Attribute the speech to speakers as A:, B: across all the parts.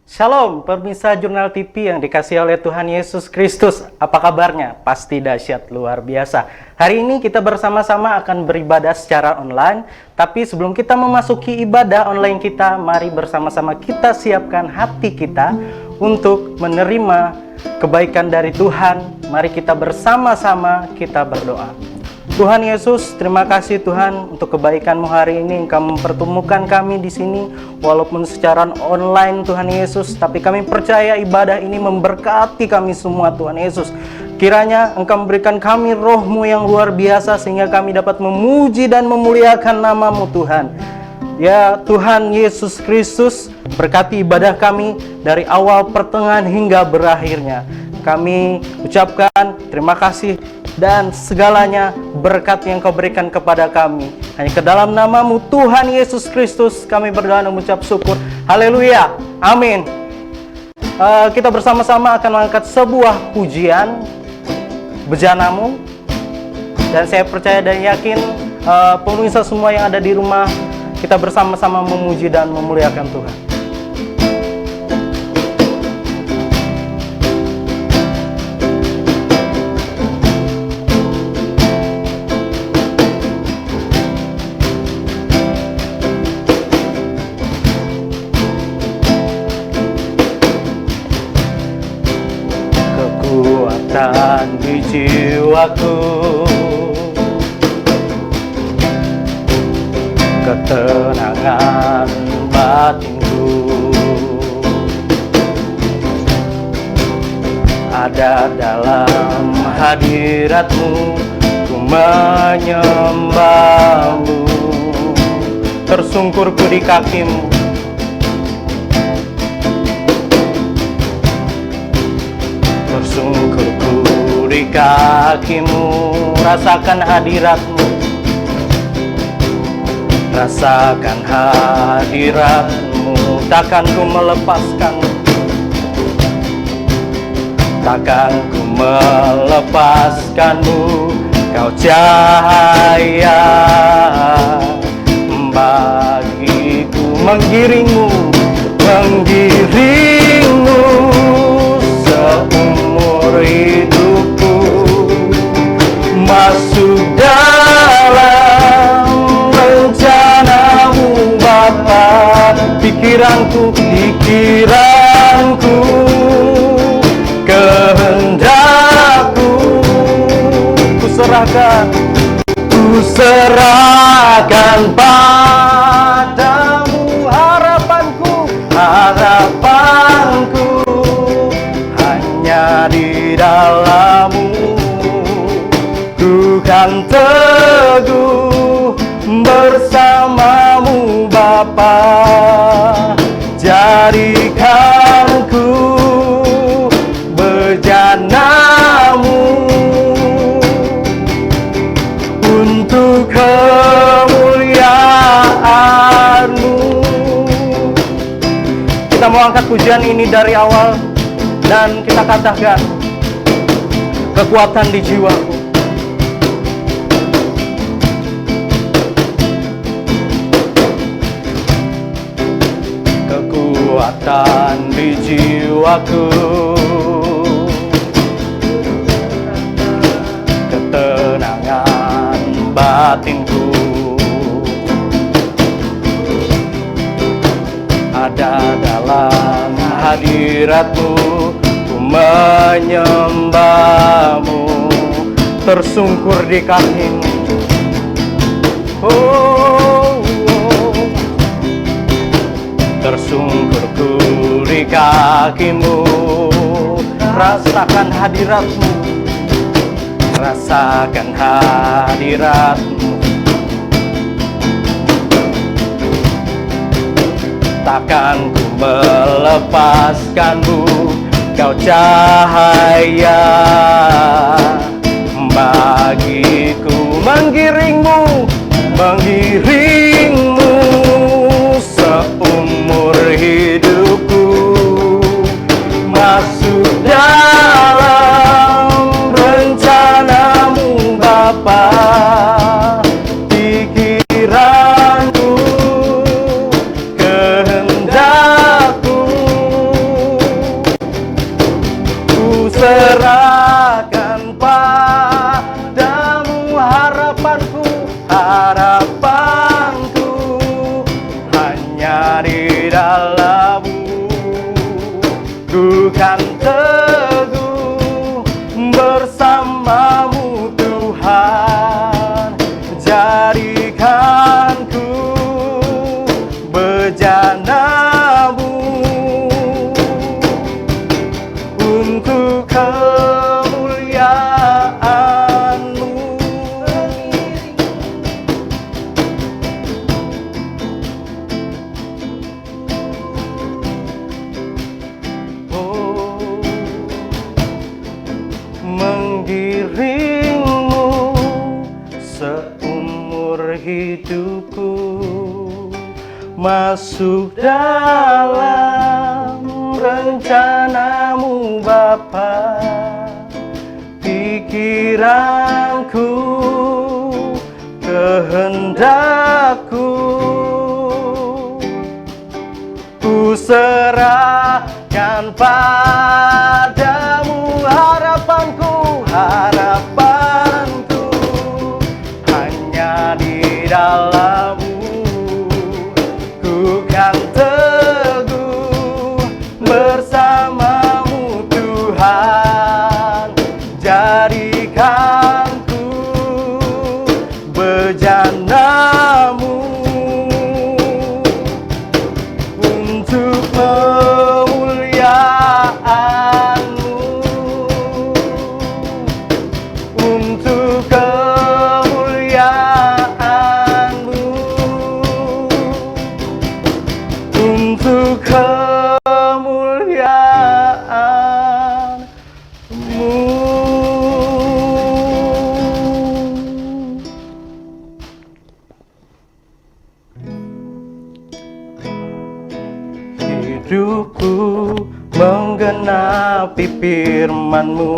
A: Shalom, pemirsa Jurnal TV yang dikasihi oleh Tuhan Yesus Kristus. Apa kabarnya? Pasti dahsyat luar biasa. Hari ini kita bersama-sama akan beribadah secara online. Tapi sebelum kita memasuki ibadah online kita, mari bersama-sama kita siapkan hati kita untuk menerima kebaikan dari Tuhan. Mari kita bersama-sama kita berdoa. Tuhan Yesus, terima kasih Tuhan untuk kebaikan-Mu hari ini. Engkau mempertemukan kami di sini walaupun secara online Tuhan Yesus, tapi kami percaya ibadah ini memberkati kami semua Tuhan Yesus. Kiranya Engkau memberikan kami roh-Mu yang luar biasa sehingga kami dapat memuji dan memuliakan nama-Mu Tuhan. Ya Tuhan Yesus Kristus, berkati ibadah kami dari awal, pertengahan hingga berakhirnya. Kami ucapkan terima kasih dan segalanya berkat yang Kau berikan kepada kami. Hanya ke dalam nama-Mu Tuhan Yesus Kristus kami berdoa dan mengucap syukur. Haleluya, amin. Kita bersama-sama akan mengangkat sebuah pujian, Bejana-Mu. Dan saya percaya dan yakin pemirsa semua yang ada di rumah, kita bersama-sama memuji dan memuliakan Tuhan. Kekuatan di jiwaku, ketenangan batinku, ada dalam hadirat-Mu. Ku menyembah-Mu, tersungkurku di kaki-Mu. Tersungkurku di kaki-Mu, rasakan hadirat-Mu, rasakan hadirat-Mu. Takkan ku melepaskan, takkan ku melepaskan-Mu. Kau cahaya bagiku, menggiring-Mu, menggiring-Mu seumur hidupku, masuk dalam rencana-Mu Bapa. Pikiranku, kehendakku, ku serahkan padamu. Harapanku hanya di dalam-Mu. Ku kan teguh bersama-Mu Bapa. Jadikan ku bejana-Mu untuk kemuliaan-Mu. Kita mau angkat pujian ini dari awal dan kita katakan, kekuatan di jiwaku, kekuatan di jiwaku, ketenangan batinku, ada dalam hadirat-Mu. Ku menyembah-Mu, tersungkur di kaki-Mu. Tersungkurku di kaki-Mu, rasakan hadirat-Mu, rasakan hadirat-Mu. Takkan ku melepaskan-Mu. Kau cahaya bagiku, menggiring-Mu, menggiring-Mu seumur hidupku, masuk dalam rencana-Mu Bapa. Pikiranku, kehendakku, serahkan padamu harapanku, harapanku hanya di dalam-Mu. Ku kan teguh bersama-Mu Tuhan, jadikanku bejana-Mu untuk kemuliaan-Mu. Oh, menggiringmu seumur hidupku, masuk dalam rencana-Mu Bapa. Pikiranku, kehendakku, ku serahkan padamu harapanku, harapanku hanya di dalam-Mu. Ku kan teguh bersama-Mu Tuhan, jadikanku bejana-Mu untuk kemuliaan-Mu, untuk kemuliaan-Mu, untuk kemuliaan-Mu. Hidupku menggenapi firman-Mu,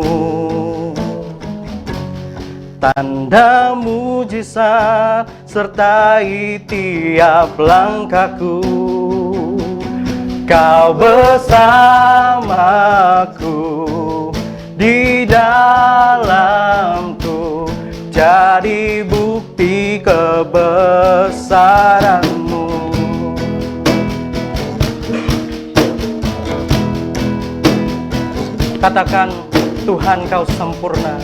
A: tanda mujizat sertai tiap langkahku. Kau bersamaku di dalamku, jadi bukti kebesaran-Mu. Katakan, Tuhan Kau sempurna.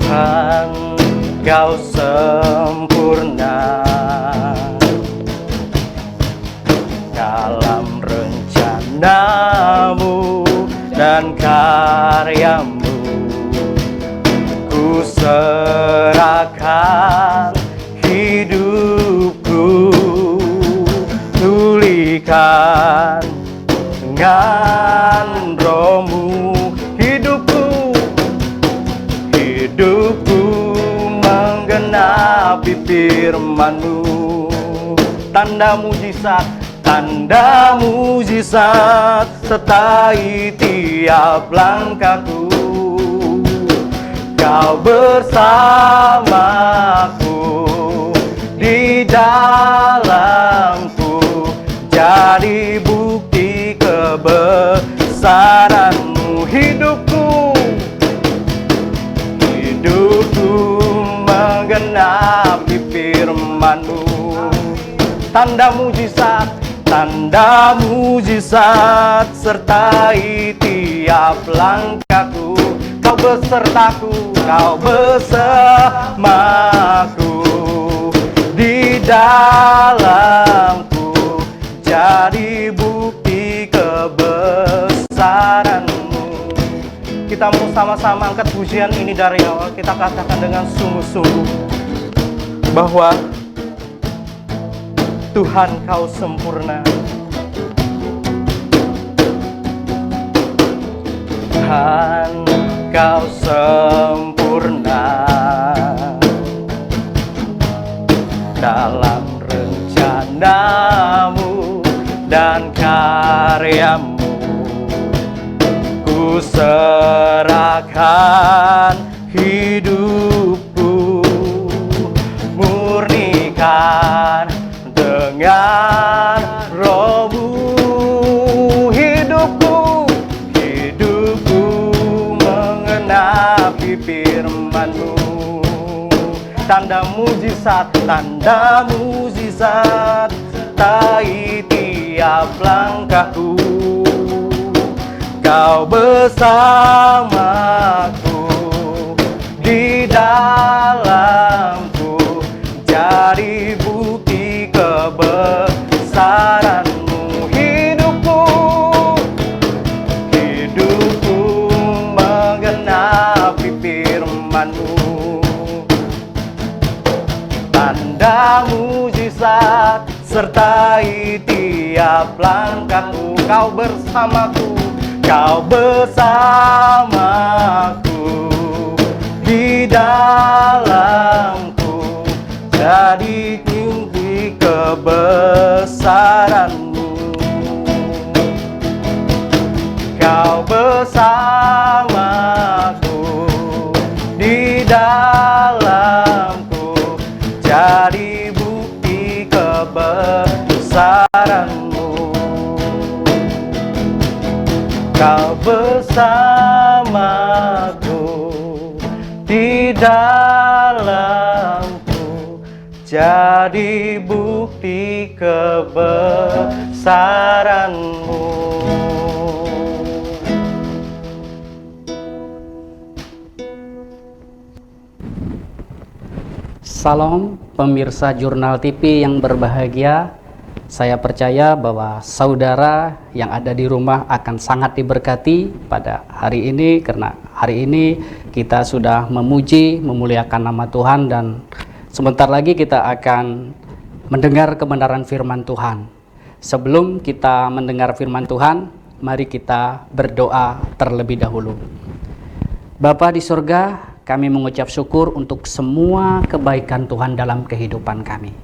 A: Tuhan Kau sempurna dalam rencana-Mu dan karya-Mu. Ku serahkan hidupku, pulihkan dengan Roh-Mu hidupku, hidupku menggenapi firman-Mu. Tanda mujizat sertai tiap langkahku. Kau bersamaku di dalamku, jadi bukti kebesaran-Mu. Hidupku menggenapi firman-Mu. Tanda mujizat sertai tiap langkahku. Kau besertaku, Kau bersamaku di dalamku, jadi bukti kebesaran-Mu. Kita mau sama-sama angkat pujian ini dari awal. Kita katakan dengan sungguh-sungguh bahwa Tuhan Kau sempurna. Tuhan Kau sempurna dalam rencana-Mu dan karya-Mu. Ku serahkan hidupku, murnikan dengan mujizat, tanda mujizat sertai tiap langkahku. Kau bersamaku, di dalamku, jadi bukti kebesaran-Mu. Hidupku menggenapi firman-Mu. Tanda mujizat sertai tiap langkahku. Kau bersamaku, Kau bersamaku, di dalamku, jadi tinggi kebesaran-Mu. Kau bersamaku, di dalamku, jadi bukti kebesaran-Mu. Kau bersamaku, di dalamku, jadi bukti kebesaran-Mu.
B: Salam pemirsa Jurnal TV yang berbahagia. Saya percaya bahwa saudara yang ada di rumah akan sangat diberkati pada hari ini, karena hari ini kita sudah memuji, memuliakan nama Tuhan, dan sebentar lagi kita akan mendengar kebenaran firman Tuhan. Sebelum kita mendengar firman Tuhan, mari kita berdoa terlebih dahulu. Bapa di surga, kami mengucap syukur untuk semua kebaikan Tuhan dalam kehidupan kami.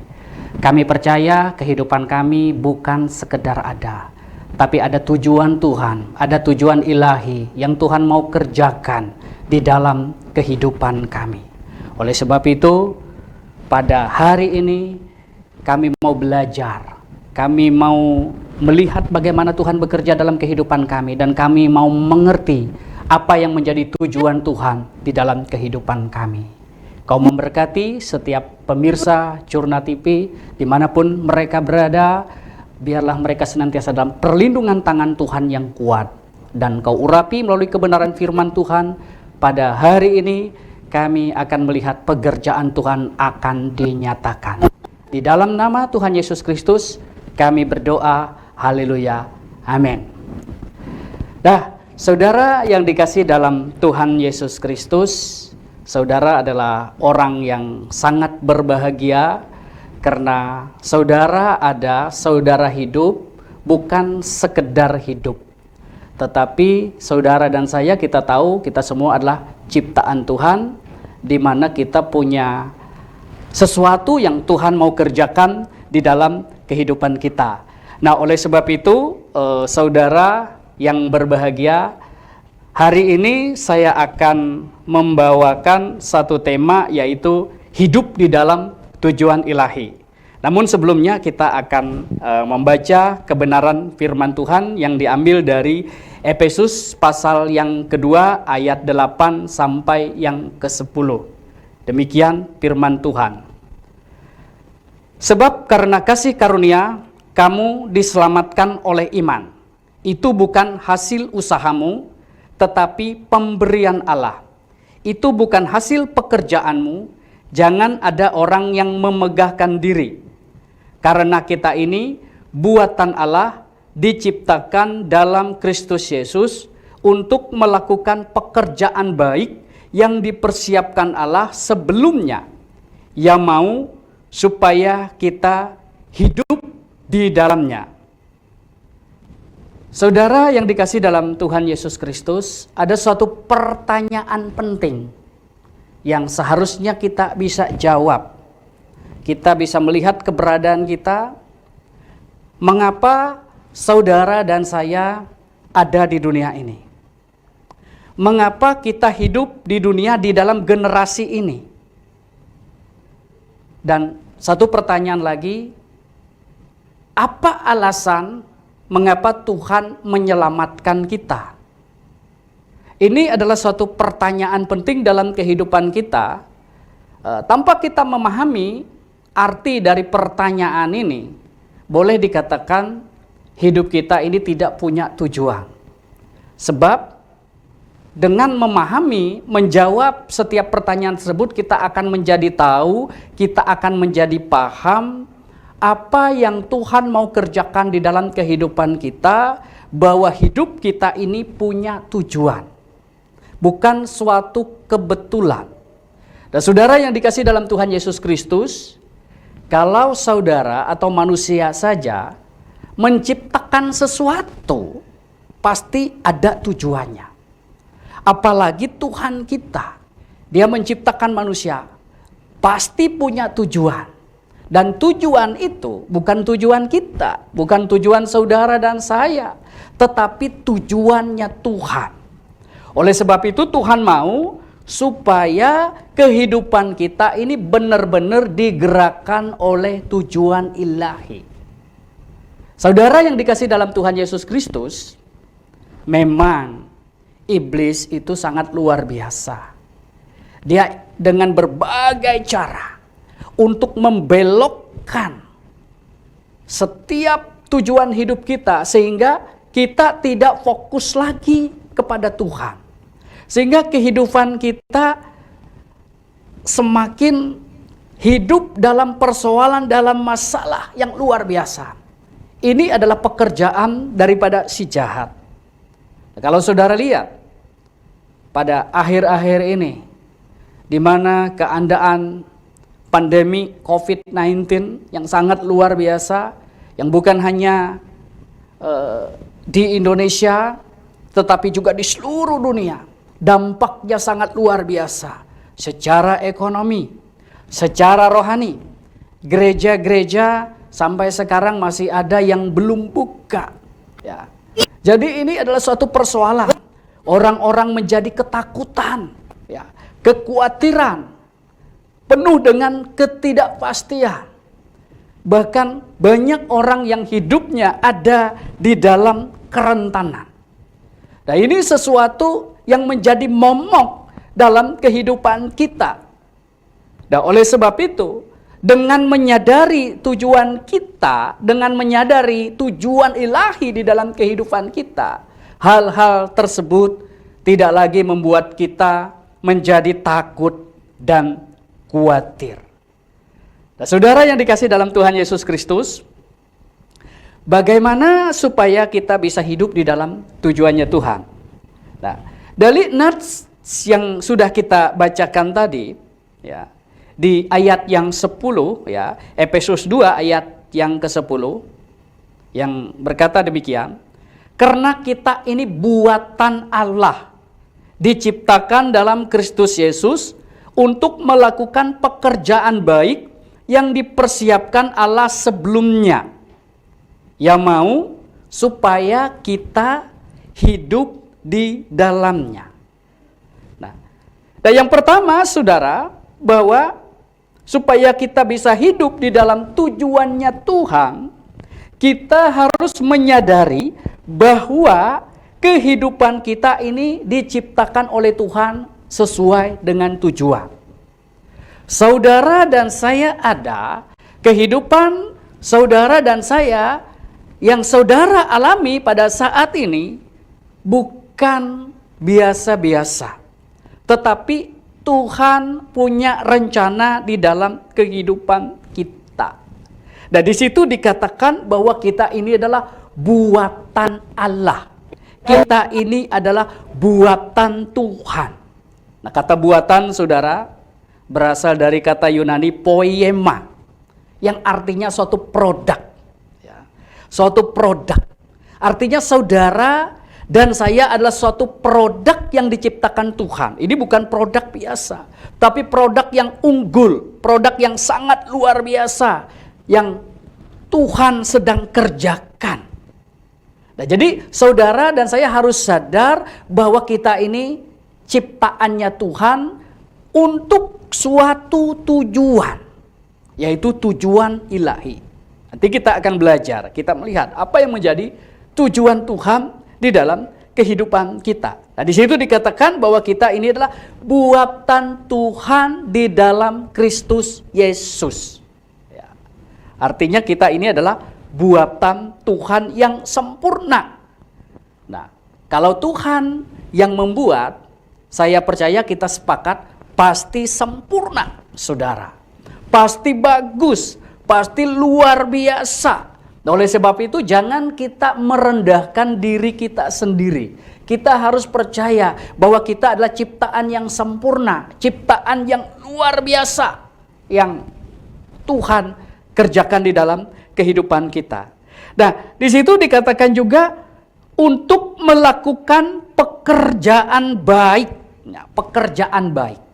B: Kami percaya kehidupan kami bukan sekedar ada, tapi ada tujuan Tuhan, ada tujuan ilahi yang Tuhan mau kerjakan di dalam kehidupan kami. Oleh sebab itu, pada hari ini kami mau belajar, kami mau melihat bagaimana Tuhan bekerja dalam kehidupan kami, dan kami mau mengerti apa yang menjadi tujuan Tuhan di dalam kehidupan kami. Kau memberkati setiap pemirsa Jurnal TV dimanapun mereka berada. Biarlah mereka senantiasa dalam perlindungan tangan Tuhan yang kuat, dan Kau urapi melalui kebenaran firman Tuhan. Pada hari ini kami akan melihat pekerjaan Tuhan akan dinyatakan. Di dalam nama Tuhan Yesus Kristus kami berdoa, haleluya, amin. Nah, saudara yang dikasihi dalam Tuhan Yesus Kristus, saudara adalah orang yang sangat berbahagia karena saudara ada, saudara hidup bukan sekedar hidup. Tetapi saudara dan saya, kita tahu kita semua adalah ciptaan Tuhan, di mana kita punya sesuatu yang Tuhan mau kerjakan di dalam kehidupan kita. Nah, oleh sebab itu saudara yang berbahagia, hari ini saya akan membawakan satu tema, yaitu hidup di dalam tujuan ilahi. Namun sebelumnya kita akan membaca kebenaran firman Tuhan yang diambil dari Efesus pasal yang kedua ayat 8 sampai yang ke-10. Demikian firman Tuhan. Sebab karena kasih karunia kamu diselamatkan oleh iman. Itu bukan hasil usahamu, tetapi pemberian Allah. Itu bukan hasil pekerjaanmu. Jangan ada orang yang memegahkan diri. Karena kita ini buatan Allah, diciptakan dalam Kristus Yesus untuk melakukan pekerjaan baik yang dipersiapkan Allah sebelumnya. Ia mau supaya kita hidup di dalamnya. Saudara yang dikasihi dalam Tuhan Yesus Kristus, ada suatu pertanyaan penting yang seharusnya kita bisa jawab. Kita bisa melihat keberadaan kita. Mengapa saudara dan saya ada di dunia ini? Mengapa kita hidup di dunia di dalam generasi ini? Dan satu pertanyaan lagi, apa alasan mengapa Tuhan menyelamatkan kita? Ini adalah suatu pertanyaan penting dalam kehidupan kita. tanpa kita memahami arti dari pertanyaan ini, boleh dikatakan hidup kita ini tidak punya tujuan. Sebab dengan memahami, menjawab setiap pertanyaan tersebut, kita akan menjadi tahu, kita akan menjadi paham apa yang Tuhan mau kerjakan di dalam kehidupan kita, bahwa hidup kita ini punya tujuan, bukan suatu kebetulan. Dan saudara yang dikasih dalam Tuhan Yesus Kristus, kalau saudara atau manusia saja menciptakan sesuatu, pasti ada tujuannya. Apalagi Tuhan kita, Dia menciptakan manusia, pasti punya tujuan. Dan tujuan itu bukan tujuan kita, bukan tujuan saudara dan saya, tetapi tujuannya Tuhan. Oleh sebab itu Tuhan mau supaya kehidupan kita ini benar-benar digerakkan oleh tujuan ilahi. Saudara yang dikasih dalam Tuhan Yesus Kristus, memang iblis itu sangat luar biasa. Dia dengan berbagai cara untuk membelokkan setiap tujuan hidup kita, sehingga kita tidak fokus lagi kepada Tuhan. Sehingga kehidupan kita semakin hidup dalam persoalan, dalam masalah yang luar biasa. Ini adalah pekerjaan daripada si jahat. Kalau saudara lihat, pada akhir-akhir ini, di mana keadaan pandemi COVID-19 yang sangat luar biasa, yang bukan hanya di Indonesia, tetapi juga di seluruh dunia, dampaknya sangat luar biasa. Secara ekonomi, secara rohani, gereja-gereja sampai sekarang masih ada yang belum buka. Ya. Jadi ini adalah suatu persoalan. Orang-orang menjadi ketakutan, ya, kekhawatiran, penuh dengan ketidakpastian. Bahkan banyak orang yang hidupnya ada di dalam kerentanan. Nah, ini sesuatu yang menjadi momok dalam kehidupan kita. Dan oleh sebab itu, dengan menyadari tujuan kita, dengan menyadari tujuan ilahi di dalam kehidupan kita, hal-hal tersebut tidak lagi membuat kita menjadi takut dan khawatir. Nah, saudara yang dikasih dalam Tuhan Yesus Kristus, bagaimana supaya kita bisa hidup di dalam tujuannya Tuhan? Nah, dari nats yang sudah kita bacakan tadi, ya, di ayat yang 10, ya, Efesus 2 ayat yang ke-10, yang berkata demikian, karena kita ini buatan Allah, diciptakan dalam Kristus Yesus untuk melakukan pekerjaan baik yang dipersiapkan Allah sebelumnya, yang mau supaya kita hidup di dalamnya. Nah, dan yang pertama, saudara, bahwa supaya kita bisa hidup di dalam tujuannya Tuhan, kita harus menyadari bahwa kehidupan kita ini diciptakan oleh Tuhan sesuai dengan tujuan. Saudara dan saya ada, kehidupan saudara dan saya yang saudara alami pada saat ini bukan biasa-biasa, tetapi Tuhan punya rencana di dalam kehidupan kita. Dan di situ dikatakan bahwa kita ini adalah buatan Allah. Kita ini adalah buatan Tuhan. Nah, kata buatan, saudara, berasal dari kata Yunani poiema, yang artinya suatu produk. Ya. Suatu produk. Artinya saudara dan saya adalah suatu produk yang diciptakan Tuhan. Ini bukan produk biasa, tapi produk yang unggul, produk yang sangat luar biasa, yang Tuhan sedang kerjakan. Nah, jadi saudara dan saya harus sadar bahwa kita ini ciptaannya Tuhan untuk suatu tujuan, yaitu tujuan ilahi. Nanti kita akan belajar, kita melihat apa yang menjadi tujuan Tuhan di dalam kehidupan kita. Nah, di situ dikatakan bahwa kita ini adalah buatan Tuhan di dalam Kristus Yesus. Ya. Artinya kita ini adalah buatan Tuhan yang sempurna. Nah, kalau Tuhan yang membuat, saya percaya kita sepakat pasti sempurna, saudara. Pasti bagus, pasti luar biasa. Nah, oleh sebab itu jangan kita merendahkan diri kita sendiri. Kita harus percaya bahwa kita adalah ciptaan yang sempurna, ciptaan yang luar biasa yang Tuhan kerjakan di dalam kehidupan kita. Nah, di situ dikatakan juga untuk melakukan pekerjaan baik. Nah, pekerjaan baik.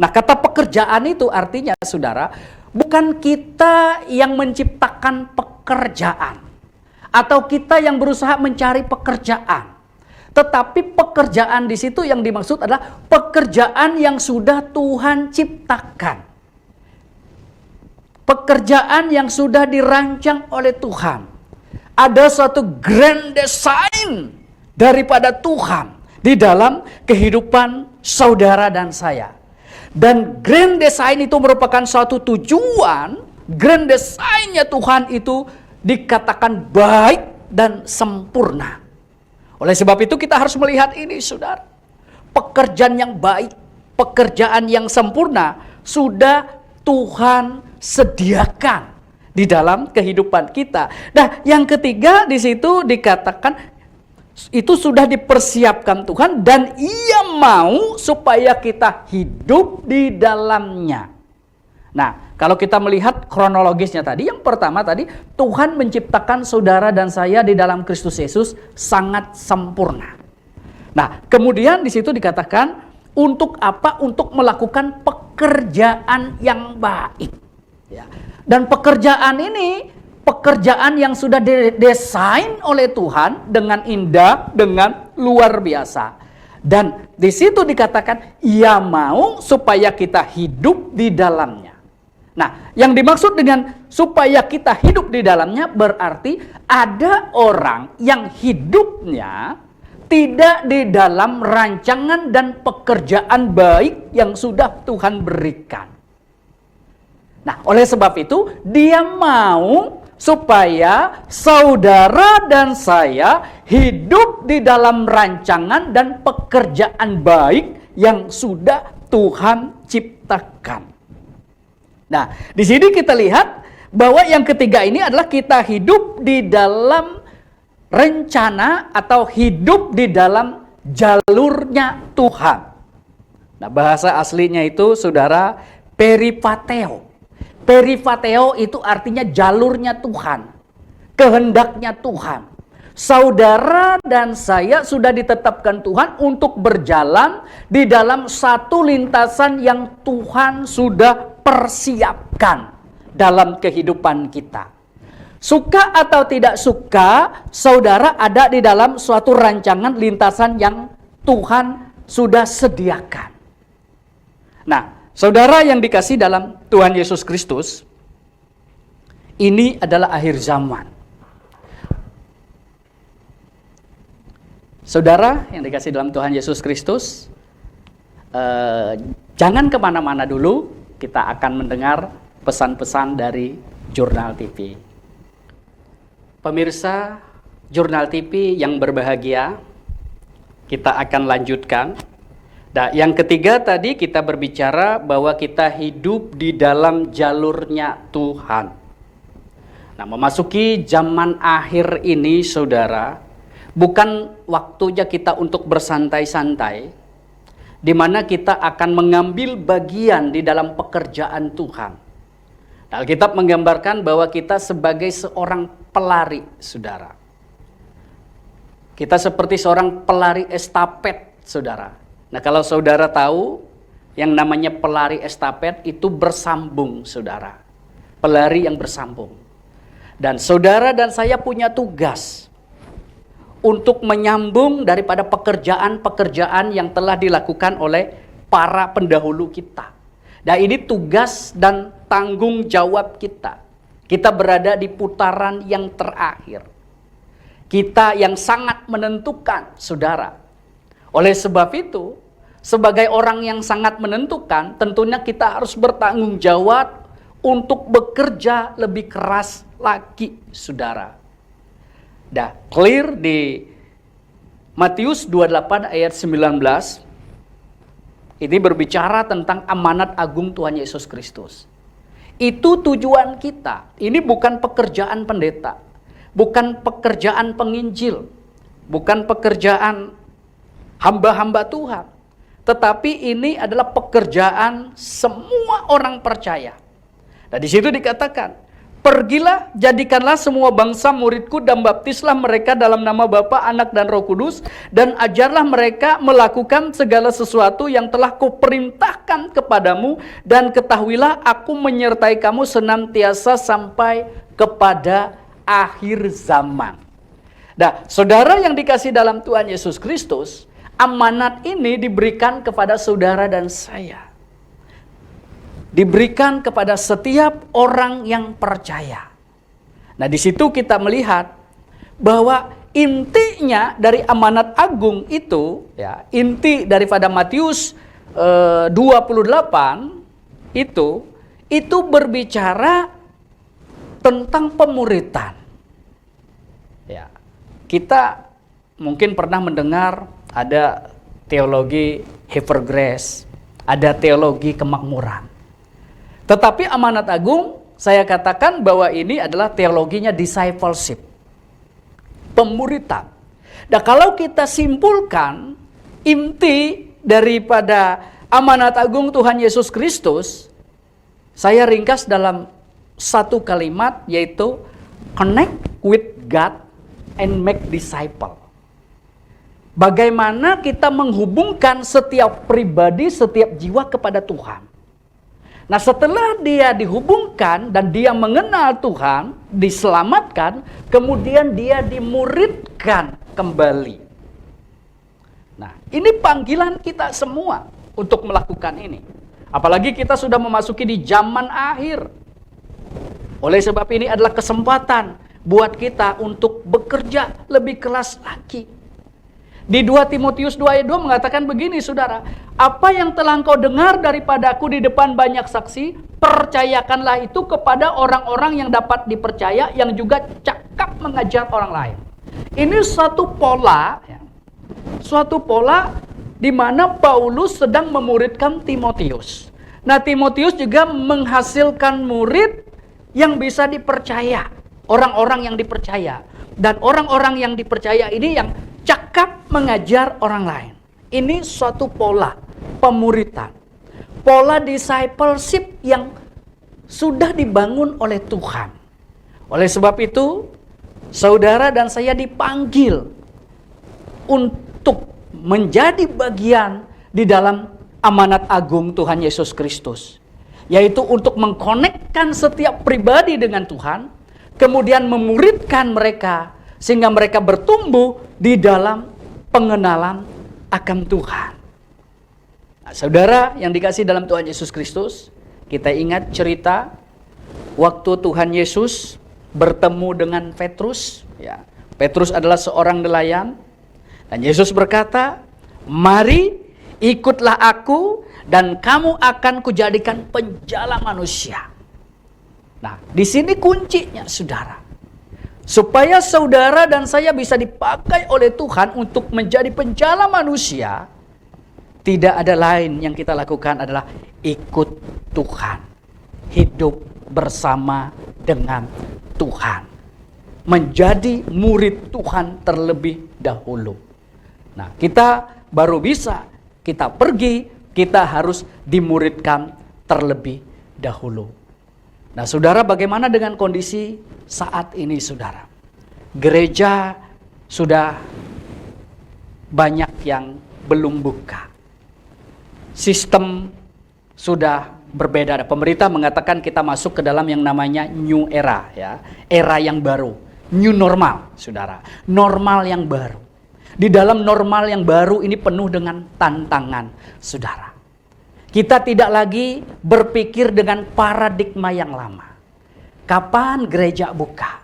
B: Nah, kata pekerjaan itu artinya, saudara, bukan kita yang menciptakan pekerjaan atau kita yang berusaha mencari pekerjaan, tetapi pekerjaan di situ yang dimaksud adalah pekerjaan yang sudah Tuhan ciptakan, pekerjaan yang sudah dirancang oleh Tuhan. Ada suatu grand design daripada Tuhan di dalam kehidupan saudara dan saya. Dan grand design itu merupakan suatu tujuan. Grand design-nya Tuhan itu dikatakan baik dan sempurna. Oleh sebab itu kita harus melihat ini, saudara. Pekerjaan yang baik, pekerjaan yang sempurna sudah Tuhan sediakan di dalam kehidupan kita. Nah, yang ketiga di situ dikatakan itu sudah dipersiapkan Tuhan dan Ia mau supaya kita hidup di dalamnya. Nah, kalau kita melihat kronologisnya tadi, yang pertama tadi, Tuhan menciptakan saudara dan saya di dalam Kristus Yesus sangat sempurna. Nah, kemudian di situ dikatakan untuk apa? Untuk melakukan pekerjaan yang baik. Ya. Dan pekerjaan ini pekerjaan yang sudah didesain oleh Tuhan dengan indah, dengan luar biasa. Dan di situ dikatakan Ia mau supaya kita hidup di dalamnya. Nah, yang dimaksud dengan supaya kita hidup di dalamnya berarti ada orang yang hidupnya tidak di dalam rancangan dan pekerjaan baik yang sudah Tuhan berikan. Nah, oleh sebab itu Dia mau supaya saudara dan saya hidup di dalam rancangan dan pekerjaan baik yang sudah Tuhan ciptakan. Nah, di sini kita lihat bahwa yang ketiga ini adalah kita hidup di dalam rencana atau hidup di dalam jalurnya Tuhan. Nah, bahasa aslinya itu, saudara, peripateo. Peripateo itu artinya jalurnya Tuhan, kehendaknya Tuhan. Saudara dan saya sudah ditetapkan Tuhan untuk berjalan di dalam satu lintasan yang Tuhan sudah persiapkan dalam kehidupan kita. Suka atau tidak suka, saudara ada di dalam suatu rancangan lintasan yang Tuhan sudah sediakan. Nah, saudara yang dikasih dalam Tuhan Yesus Kristus, ini adalah akhir zaman. Saudara yang dikasih dalam Tuhan Yesus Kristus, jangan kemana-mana dulu, kita akan mendengar pesan-pesan dari Jurnal TV. Pemirsa Jurnal TV yang berbahagia, kita akan lanjutkan. Nah, yang ketiga tadi kita berbicara bahwa kita hidup di dalam jalurnya Tuhan. Nah, memasuki zaman akhir ini, saudara, bukan waktunya kita untuk bersantai-santai, di mana kita akan mengambil bagian di dalam pekerjaan Tuhan. Nah, Alkitab menggambarkan bahwa kita sebagai seorang pelari, saudara. Kita seperti seorang pelari estafet, saudara. Nah, kalau saudara tahu, yang namanya pelari estafet itu bersambung, saudara. Pelari yang bersambung. Dan saudara dan saya punya tugas untuk menyambung daripada pekerjaan-pekerjaan yang telah dilakukan oleh para pendahulu kita. Dan ini tugas dan tanggung jawab kita. Kita berada di putaran yang terakhir. Kita yang sangat menentukan, saudara. Oleh sebab itu, sebagai orang yang sangat menentukan, tentunya kita harus bertanggung jawab untuk bekerja lebih keras lagi, saudara. Dah clear di Matius 28 ayat 19. Ini berbicara tentang amanat agung Tuhan Yesus Kristus. Itu tujuan kita. Ini bukan pekerjaan pendeta, bukan pekerjaan penginjil, bukan pekerjaan hamba-hamba Tuhan. Tetapi ini adalah pekerjaan semua orang percaya. Nah, di situ dikatakan, pergilah, jadikanlah semua bangsa muridku dan baptislah mereka dalam nama Bapa, Anak, dan Roh Kudus, dan ajarlah mereka melakukan segala sesuatu yang telah kuperintahkan kepadamu, dan ketahuilah aku menyertai kamu senantiasa sampai kepada akhir zaman. Nah, saudara yang dikasih dalam Tuhan Yesus Kristus, amanat ini diberikan kepada saudara dan saya. Diberikan kepada setiap orang yang percaya. Nah, di situ kita melihat bahwa intinya dari amanat agung itu, ya, inti daripada Matius 28 itu berbicara tentang pemuritan. Ya, kita mungkin pernah mendengar ada teologi Evergrace, ada teologi kemakmuran. Tetapi amanat agung, saya katakan bahwa ini adalah teologinya discipleship, pemuritan. Nah, kalau kita simpulkan inti daripada amanat agung Tuhan Yesus Kristus, saya ringkas dalam satu kalimat, yaitu connect with God and make disciple. Bagaimana kita menghubungkan setiap pribadi, setiap jiwa kepada Tuhan. Nah, setelah dia dihubungkan dan dia mengenal Tuhan, diselamatkan, kemudian dia dimuridkan kembali. Nah, ini panggilan kita semua untuk melakukan ini. Apalagi kita sudah memasuki di zaman akhir. Oleh sebab ini adalah kesempatan buat kita untuk bekerja lebih keras lagi. Di 2 Timotius 2 ayat 2 mengatakan begini, saudara. Apa yang telah engkau dengar daripadaku di depan banyak saksi, percayakanlah itu kepada orang-orang yang dapat dipercaya, yang juga cakap mengajar orang lain. Ini suatu pola, ya, suatu pola di mana Paulus sedang memuridkan Timotius. Nah, Timotius juga menghasilkan murid yang bisa dipercaya, orang-orang yang dipercaya. Dan orang-orang yang dipercaya ini yang cakap mengajar orang lain. Ini suatu pola pemuritan. Pola discipleship yang sudah dibangun oleh Tuhan. Oleh sebab itu, saudara dan saya dipanggil untuk menjadi bagian di dalam amanat agung Tuhan Yesus Kristus. Yaitu untuk mengkonekkan setiap pribadi dengan Tuhan, kemudian memuridkan mereka, sehingga mereka bertumbuh di dalam pengenalan akan Tuhan. Nah, saudara yang dikasih dalam Tuhan Yesus Kristus, kita ingat cerita waktu Tuhan Yesus bertemu dengan Petrus. Ya, Petrus adalah seorang nelayan. Dan Yesus berkata, mari ikutlah aku dan kamu akan kujadikan penjala manusia. Nah, di sini kuncinya, saudara. Supaya saudara dan saya bisa dipakai oleh Tuhan untuk menjadi penjala manusia, tidak ada lain yang kita lakukan adalah ikut Tuhan. Hidup bersama dengan Tuhan. Menjadi murid Tuhan terlebih dahulu. Nah, kita baru bisa, kita pergi, kita harus dimuridkan terlebih dahulu. Nah, saudara, bagaimana dengan kondisi saat ini, saudara? Gereja sudah banyak yang belum buka. Sistem sudah berbeda. Pemerintah mengatakan kita masuk ke dalam yang namanya new era, ya, era yang baru, new normal, saudara, normal yang baru. Di dalam normal yang baru ini penuh dengan tantangan, saudara. Kita tidak lagi berpikir dengan paradigma yang lama. Kapan gereja buka?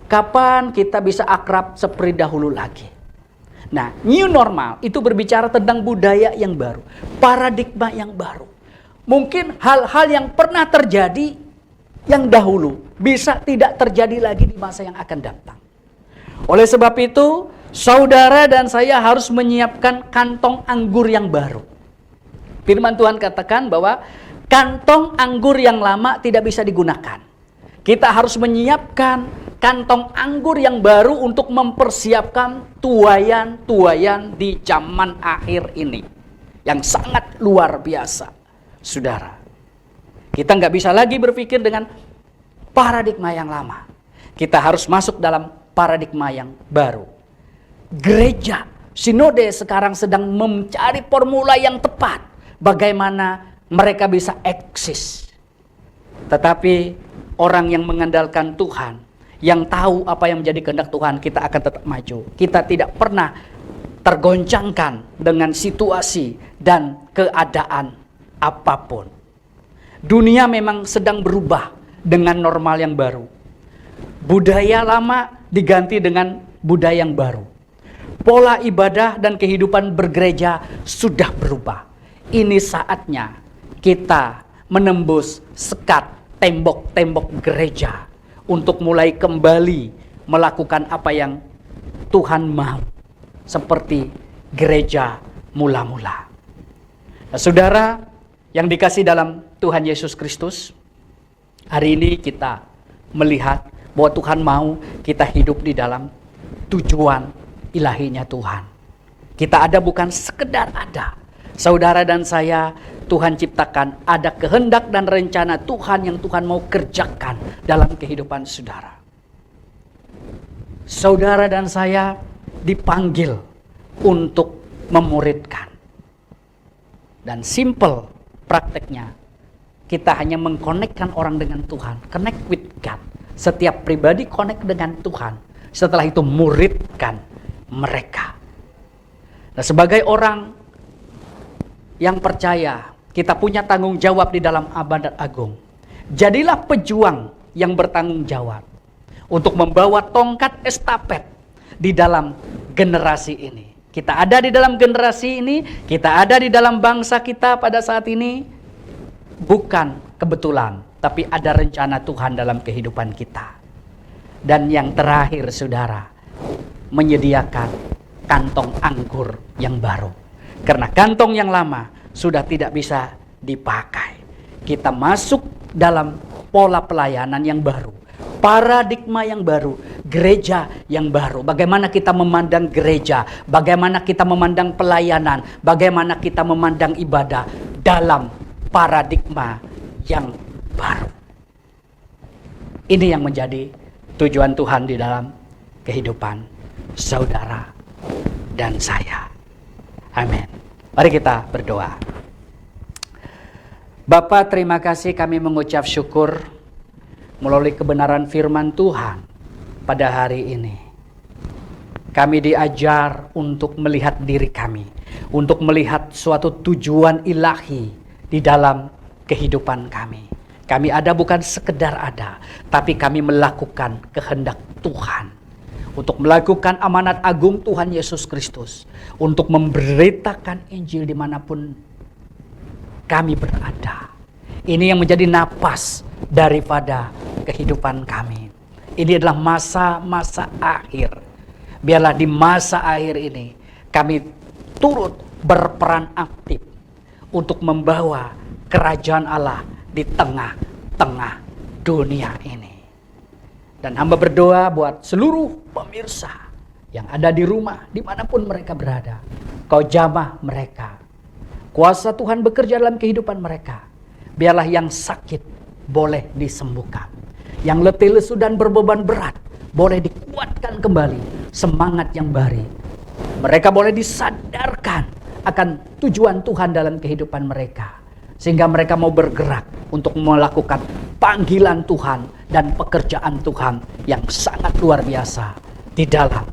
C: Kapan kita bisa akrab seperti dahulu lagi? Nah, new normal itu berbicara tentang budaya yang baru, paradigma yang baru. Mungkin hal-hal yang pernah terjadi yang dahulu bisa tidak terjadi lagi di masa yang akan datang. Oleh sebab itu, saudara dan saya harus menyiapkan kantong anggur yang baru. Firman Tuhan katakan bahwa kantong anggur yang lama tidak bisa digunakan. Kita harus menyiapkan kantong anggur yang baru untuk mempersiapkan tuayan-tuayan di zaman akhir ini. Yang sangat luar biasa, saudara. Kita nggak bisa lagi berpikir dengan paradigma yang lama. Kita harus masuk dalam paradigma yang baru. Gereja, sinode sekarang sedang mencari formula yang tepat. Bagaimana mereka bisa eksis. Tetapi orang yang mengandalkan Tuhan, yang tahu apa yang menjadi kehendak Tuhan, kita akan tetap maju. Kita tidak pernah tergoncangkan dengan situasi dan keadaan apapun. Dunia memang sedang berubah dengan normal yang baru. Budaya lama diganti dengan budaya yang baru. Pola ibadah dan kehidupan bergereja sudah berubah. Ini saatnya kita menembus sekat tembok-tembok gereja untuk mulai kembali melakukan apa yang Tuhan mau, seperti gereja mula-mula. Nah, saudara yang dikasih dalam Tuhan Yesus Kristus, hari ini kita melihat bahwa Tuhan mau kita hidup di dalam tujuan ilahinya Tuhan. Kita ada bukan sekedar ada. Saudara dan saya, Tuhan ciptakan, ada kehendak dan rencana Tuhan yang Tuhan mau kerjakan dalam kehidupan saudara. Saudara dan saya dipanggil untuk memuridkan. Dan simple prakteknya, kita hanya mengkonekkan orang dengan Tuhan, connect with God. Setiap pribadi connect dengan Tuhan, setelah itu muridkan mereka. Nah, sebagai orang yang percaya, kita punya tanggung jawab di dalam Amanat Agung. Jadilah pejuang yang bertanggung jawab untuk membawa tongkat estafet di dalam generasi ini. Kita ada di dalam generasi ini, kita ada di dalam bangsa kita pada saat ini, bukan kebetulan, tapi ada rencana Tuhan dalam kehidupan kita. Dan yang terakhir, saudara, menyediakan kantong anggur yang baru. Karena kantong yang lama sudah tidak bisa dipakai. Kita masuk dalam pola pelayanan yang baru, paradigma yang baru, gereja yang baru. Bagaimana kita memandang gereja, bagaimana kita memandang pelayanan, bagaimana kita memandang ibadah dalam paradigma yang baru. Ini yang menjadi tujuan Tuhan di dalam kehidupan saudara dan saya. Amin. Mari kita berdoa. Bapa, terima kasih, kami mengucap syukur melalui kebenaran firman Tuhan pada hari ini. Kami diajar untuk melihat diri kami, untuk melihat suatu tujuan ilahi di dalam kehidupan kami. Kami ada bukan sekedar ada, tapi kami melakukan kehendak Tuhan. Untuk melakukan amanat agung Tuhan Yesus Kristus. Untuk memberitakan Injil dimanapun kami berada. Ini yang menjadi napas daripada kehidupan kami. Ini adalah masa-masa akhir. Biarlah di masa akhir ini kami turut berperan aktif untuk membawa kerajaan Allah di tengah-tengah dunia ini. Dan hamba berdoa buat seluruh pemirsa yang ada di rumah, dimanapun mereka berada. Kau jamah mereka. Kuasa Tuhan bekerja dalam kehidupan mereka. Biarlah yang sakit boleh disembuhkan. Yang letih lesu dan berbeban berat boleh dikuatkan kembali. Semangat yang baru. Mereka boleh disadarkan akan tujuan Tuhan dalam kehidupan mereka. Sehingga mereka mau bergerak untuk melakukan panggilan Tuhan dan pekerjaan Tuhan yang sangat luar biasa di dalam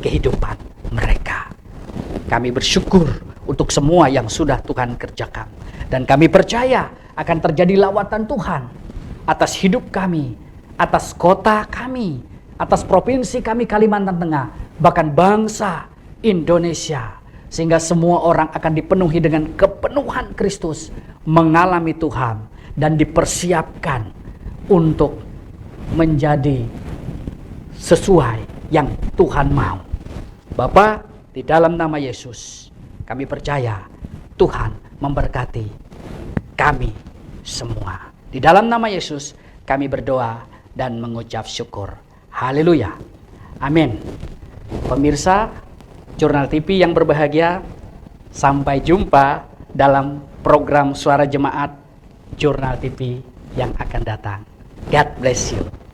C: kehidupan mereka. Kami bersyukur untuk semua yang sudah Tuhan kerjakan. Dan kami percaya akan terjadi lawatan Tuhan atas hidup kami, atas kota kami, atas provinsi kami Kalimantan Tengah, bahkan bangsa Indonesia, sehingga semua orang akan dipenuhi dengan kepenuhan Kristus, mengalami Tuhan dan dipersiapkan untuk menjadi sesuai yang Tuhan mau. Bapa, di dalam nama Yesus, kami percaya Tuhan memberkati kami semua. Di dalam nama Yesus, kami berdoa dan mengucap syukur. Haleluya. Amin. Pemirsa Jurnal TV yang berbahagia, sampai jumpa dalam program Suara Jemaat Jurnal TV yang akan datang. God bless you.